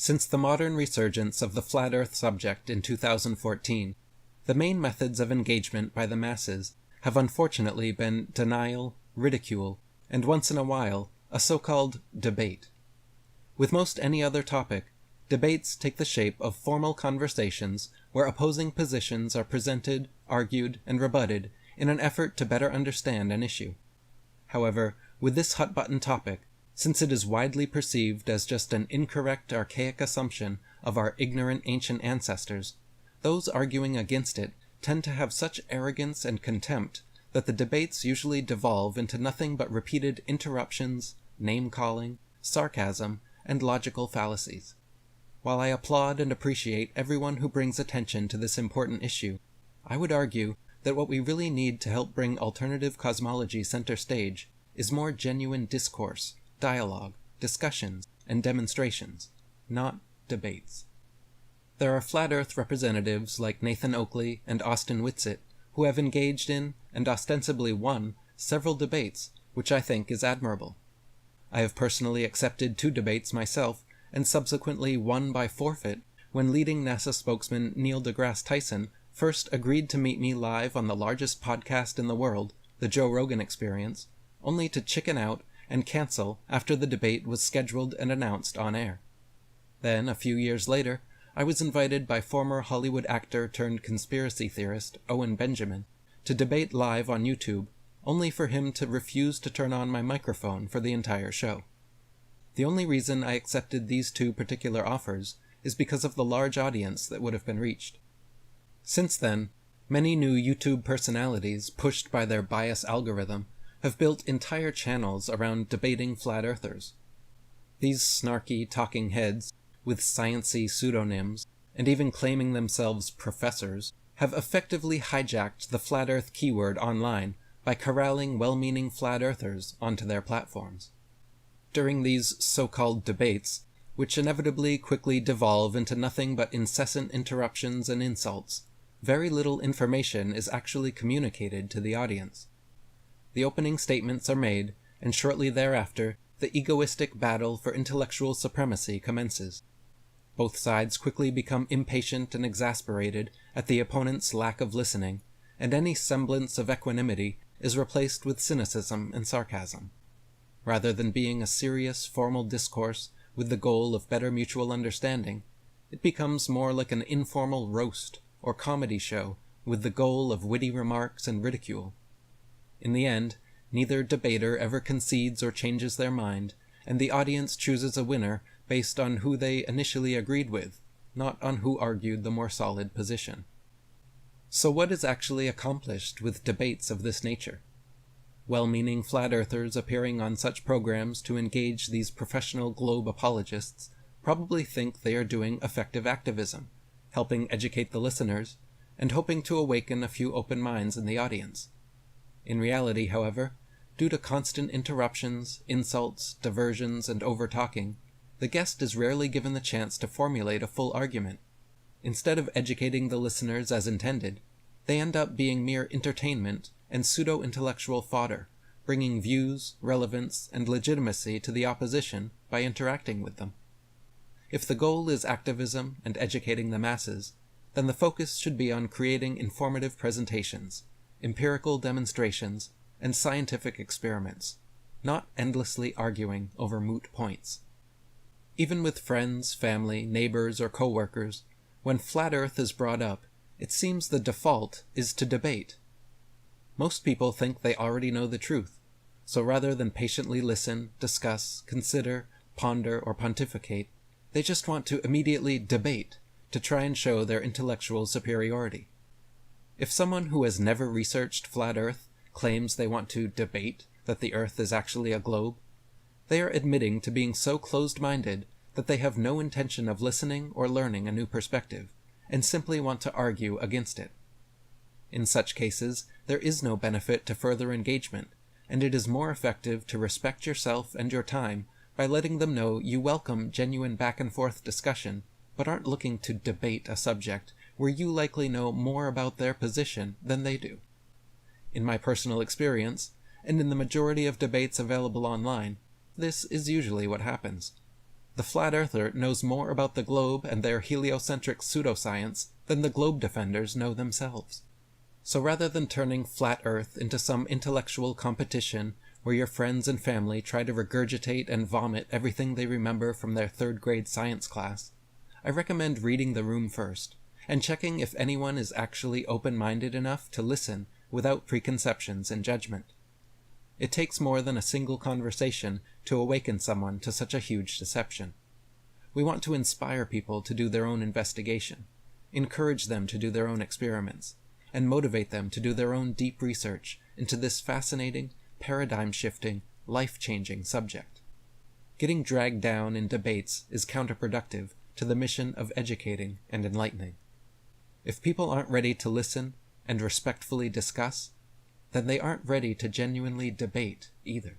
Since the modern resurgence of the flat Earth subject in 2014, the main methods of engagement by the masses have unfortunately been denial, ridicule, and once in a while, a so-called debate. With most any other topic, debates take the shape of formal conversations where opposing positions are presented, argued, and rebutted in an effort to better understand an issue. However, with this hot-button topic, since it is widely perceived as just an incorrect, archaic assumption of our ignorant ancient ancestors, those arguing against it tend to have such arrogance and contempt that the debates usually devolve into nothing but repeated interruptions, name-calling, sarcasm, and logical fallacies. While I applaud and appreciate everyone who brings attention to this important issue, I would argue that what we really need to help bring alternative cosmology center stage is more genuine discourse, dialogue, discussions, and demonstrations, not debates. There are flat Earth representatives like Nathan Oakley and Austin Whitsitt who have engaged in, and ostensibly won, several debates, which I think is admirable. I have personally accepted 2 debates myself, and subsequently won by forfeit when leading NASA spokesman Neil deGrasse Tyson first agreed to meet me live on the largest podcast in the world, The Joe Rogan Experience, only to chicken out and cancel after the debate was scheduled and announced on air. Then, a few years later, I was invited by former Hollywood actor turned conspiracy theorist Owen Benjamin to debate live on YouTube, only for him to refuse to turn on my microphone for the entire show. The only reason I accepted these 2 particular offers is because of the large audience that would have been reached. Since then, many new YouTube personalities pushed by their bias algorithm have built entire channels around debating flat earthers. These snarky talking heads, with science-y pseudonyms, and even claiming themselves professors, have effectively hijacked the flat earth keyword online by corralling well-meaning flat earthers onto their platforms. During these so-called debates, which inevitably quickly devolve into nothing but incessant interruptions and insults, very little information is actually communicated to the audience. The opening statements are made, and shortly thereafter, the egoistic battle for intellectual supremacy commences. Both sides quickly become impatient and exasperated at the opponent's lack of listening, and any semblance of equanimity is replaced with cynicism and sarcasm. Rather than being a serious, formal discourse with the goal of better mutual understanding, it becomes more like an informal roast or comedy show with the goal of witty remarks and ridicule. In the end, neither debater ever concedes or changes their mind, and the audience chooses a winner based on who they initially agreed with, not on who argued the more solid position. So what is actually accomplished with debates of this nature? Well-meaning flat earthers appearing on such programs to engage these professional globe apologists probably think they are doing effective activism, helping educate the listeners, and hoping to awaken a few open minds in the audience. In reality, however, due to constant interruptions, insults, diversions, and over-talking, the guest is rarely given the chance to formulate a full argument. Instead of educating the listeners as intended, they end up being mere entertainment and pseudo-intellectual fodder, bringing views, relevance, and legitimacy to the opposition by interacting with them. If the goal is activism and educating the masses, then the focus should be on creating informative presentations, empirical demonstrations, and scientific experiments, not endlessly arguing over moot points. Even with friends, family, neighbors, or co-workers, when flat Earth is brought up, it seems the default is to debate. Most people think they already know the truth, so rather than patiently listen, discuss, consider, ponder, or pontificate, they just want to immediately debate to try and show their intellectual superiority. If someone who has never researched flat Earth claims they want to debate that the Earth is actually a globe, they are admitting to being so closed-minded that they have no intention of listening or learning a new perspective, and simply want to argue against it. In such cases, there is no benefit to further engagement, and it is more effective to respect yourself and your time by letting them know you welcome genuine back-and-forth discussion, but aren't looking to debate a subject where you likely know more about their position than they do. In my personal experience, and in the majority of debates available online, this is usually what happens. The flat earther knows more about the globe and their heliocentric pseudoscience than the globe defenders know themselves. So rather than turning flat earth into some intellectual competition where your friends and family try to regurgitate and vomit everything they remember from their third-grade science class, I recommend reading the room first, and checking if anyone is actually open-minded enough to listen without preconceptions and judgment. It takes more than a single conversation to awaken someone to such a huge deception. We want to inspire people to do their own investigation, encourage them to do their own experiments, and motivate them to do their own deep research into this fascinating, paradigm-shifting, life-changing subject. Getting dragged down in debates is counterproductive to the mission of educating and enlightening. If people aren't ready to listen and respectfully discuss, then they aren't ready to genuinely debate either.